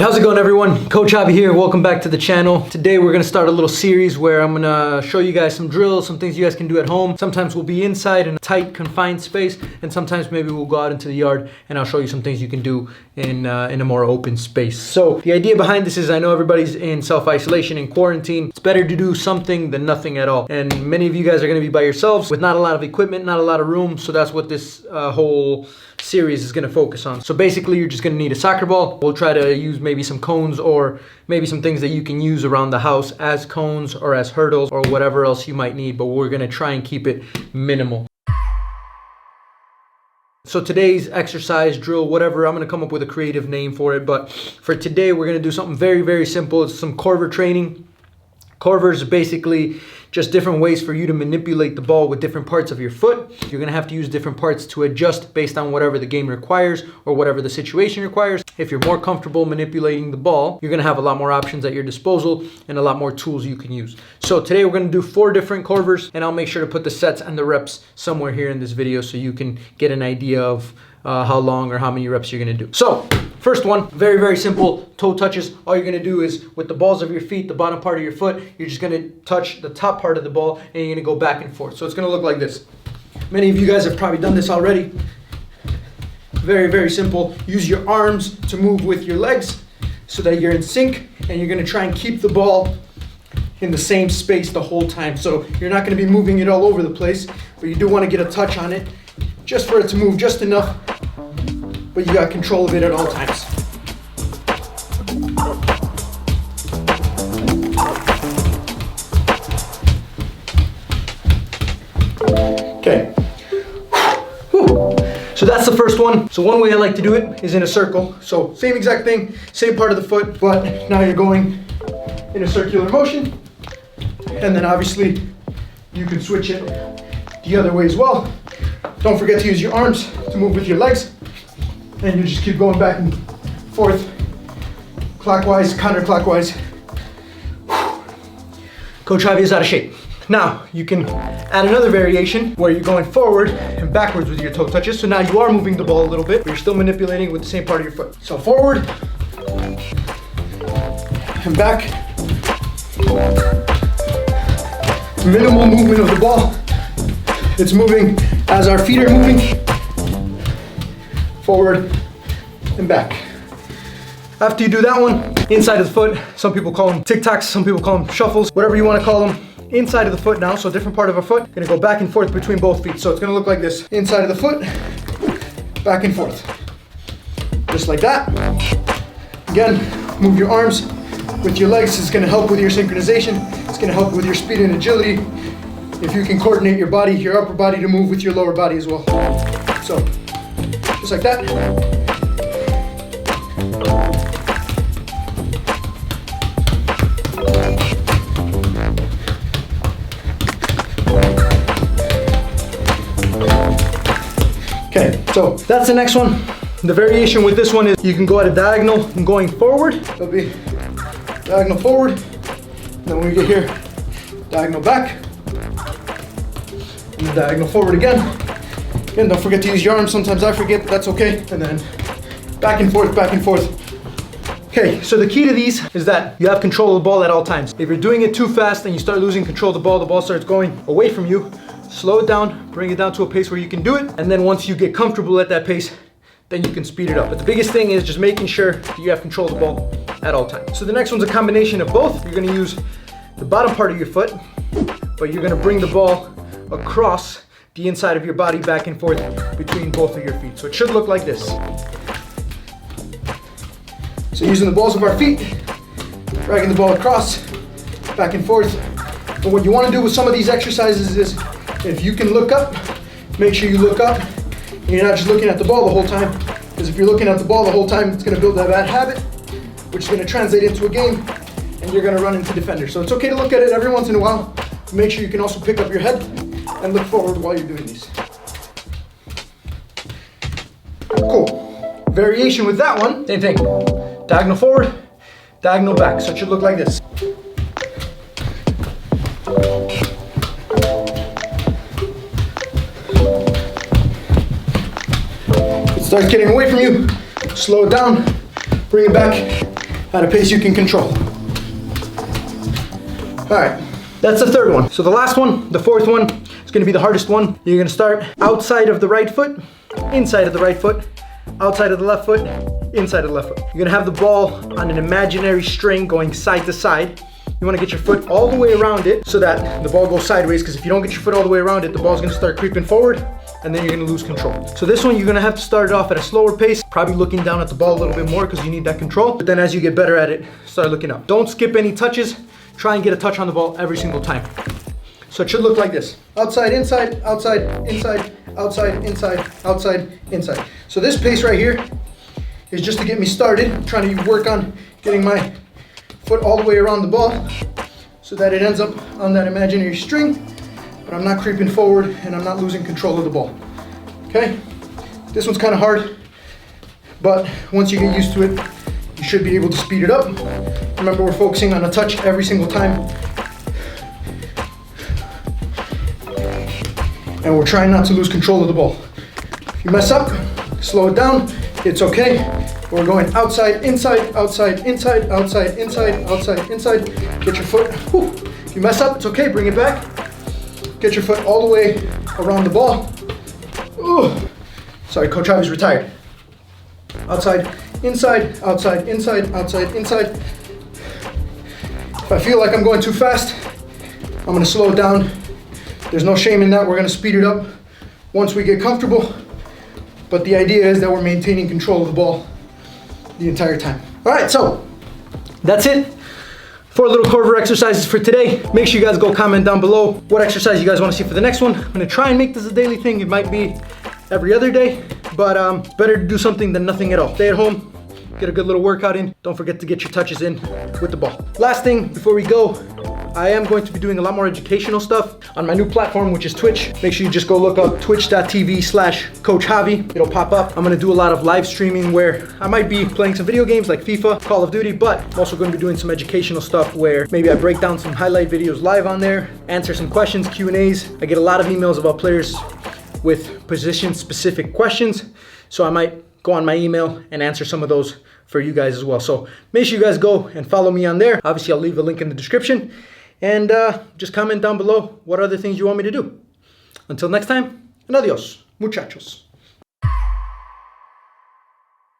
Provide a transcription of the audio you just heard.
How's it going, everyone? Coach Javi here. Welcome back to the channel. Today we're going to start a little series where I'm going to show you guys some drills, some things you guys can do at home. Sometimes we'll be inside in a tight, confined space, and sometimes maybe we'll go out into the yard and I'll show you some things you can do in a more open space. So the idea behind this is I know everybody's in self-isolation and quarantine. It's better to do something than nothing at all. And many of you guys are going to be by yourselves with not a lot of equipment, not a lot of room. So that's what this whole series is going to focus on. So basically you're just going to need a soccer ball. We'll try to use maybe some cones or maybe some things that you can use around the house as cones or as hurdles or whatever else you might need, but we're going to try and keep it minimal. So today's exercise, drill, whatever, I'm going to come up with a creative name for it, but for today we're going to do something very, very simple. It's some Coerver training. Coervers are basically just different ways for you to manipulate the ball with different parts of your foot. You're going to have to use different parts to adjust based on whatever the game requires or whatever the situation requires. If you're more comfortable manipulating the ball, you're going to have a lot more options at your disposal and a lot more tools you can use. So today we're going to do 4 different Coervers, and I'll make sure to put the sets and the reps somewhere here in this video so you can get an idea of how long or how many reps you're going to do. So first one, very, very simple, toe touches. All you're going to do is with the balls of your feet, the bottom part of your foot, you're just going to touch the top part of the ball and you're going to go back and forth. So it's going to look like this. Many of you guys have probably done this already. Very, very simple. Use your arms to move with your legs so that you're in sync, and you're going to try and keep the ball in the same space the whole time. So you're not going to be moving it all over the place, but you do want to get a touch on it just for it to move just enough, but you got control of it at all times. Okay. So that's the first one. So one way I like to do it is in a circle. So same exact thing, same part of the foot, but now you're going in a circular motion. And then obviously you can switch it the other way as well. Don't forget to use your arms to move with your legs. And you just keep going back and forth, clockwise, counterclockwise. Coach Javi is out of shape. Now, you can add another variation where you're going forward and backwards with your toe touches. So now you are moving the ball a little bit, but you're still manipulating with the same part of your foot. So forward and back. Minimal movement of the ball. It's moving as our feet are moving. Forward and back. After you do that one, inside of the foot, some people call them TOCKs, some people call them shuffles, whatever you want to call them. Inside of the foot now, so a different part of our foot, gonna go back and forth between both feet. So it's gonna look like this. Inside of the foot, back and forth. Just like that. Again, move your arms with your legs. It's gonna help with your synchronization. It's gonna help with your speed and agility. If you can coordinate your body, your upper body to move with your lower body as well. So, just like that. Okay, so that's the next one. The variation with this one is you can go at a diagonal and going forward. It'll be diagonal forward. And then when we get here, diagonal back. And then diagonal forward again. Again, don't forget to use your arms. Sometimes I forget, that's okay. And then back and forth, back and forth. Okay, so the key to these is that you have control of the ball at all times. If you're doing it too fast and you start losing control of the ball starts going away from you. Slow it down, bring it down to a pace where you can do it. And then once you get comfortable at that pace, then you can speed it up. But the biggest thing is just making sure that you have control of the ball at all times. So the next one's a combination of both. You're gonna use the bottom part of your foot, but you're gonna bring the ball across the inside of your body back and forth between both of your feet. So it should look like this. So using the balls of our feet, dragging the ball across, back and forth. But what you wanna do with some of these exercises is, if you can look up, make sure you look up and you're not just looking at the ball the whole time, because if you're looking at the ball the whole time, it's going to build that bad habit, which is going to translate into a game, and you're going to run into defenders. So it's okay to look at it every once in a while. Make sure you can also pick up your head and look forward while you're doing these. Cool. Variation with that one, same thing. Diagonal forward, diagonal back. So it should look like this. Starts getting away from you, slow it down, bring it back, at a pace you can control. All right, that's the third one. So the last one, the fourth one, is gonna be the hardest one. You're gonna start outside of the right foot, inside of the right foot, outside of the left foot, inside of the left foot. You're gonna have the ball on an imaginary string going side to side. You wanna get your foot all the way around it so that the ball goes sideways, because if you don't get your foot all the way around it, the ball's gonna start creeping forward and then you're gonna lose control. So this one, you're gonna have to start it off at a slower pace, probably looking down at the ball a little bit more because you need that control. But then as you get better at it, start looking up. Don't skip any touches. Try and get a touch on the ball every single time. So it should look like this. Outside, inside, outside, inside, outside, inside, outside, inside. So this pace right here is just to get me started. I'm trying to work on getting my foot all the way around the ball so that it ends up on that imaginary string, but I'm not creeping forward and I'm not losing control of the ball. Okay? This one's kind of hard, but once you get used to it, you should be able to speed it up. Remember, we're focusing on a touch every single time. And we're trying not to lose control of the ball. If you mess up, slow it down, it's okay. We're going outside, inside, outside, inside, outside, inside, outside, inside. Get your foot, whew. If you mess up, it's okay, bring it back. Get your foot all the way around the ball. Ooh. Sorry, Coach Javi's retired. Outside, inside, outside, inside, outside, inside. If I feel like I'm going too fast, I'm gonna slow it down. There's no shame in that. We're gonna speed it up once we get comfortable. But the idea is that we're maintaining control of the ball the entire time. All right, so that's it. 4 little Coerver exercises for today. Make sure you guys go comment down below what exercise you guys wanna see for the next one. I'm gonna try and make this a daily thing. It might be every other day, but better to do something than nothing at all. Stay at home, get a good little workout in. Don't forget to get your touches in with the ball. Last thing before we go, I am going to be doing a lot more educational stuff on my new platform, which is Twitch. Make sure you just go look up twitch.tv/Coach Javi. It'll pop up. I'm gonna do a lot of live streaming where I might be playing some video games like FIFA, Call of Duty, but I'm also gonna be doing some educational stuff where maybe I break down some highlight videos live on there, answer some questions, Q&As. I get a lot of emails about players with position-specific questions, so I might go on my email and answer some of those for you guys as well. So make sure you guys go and follow me on there. Obviously, I'll leave a link in the description. And just comment down below what other things you want me to do. Until next time, and adios, muchachos.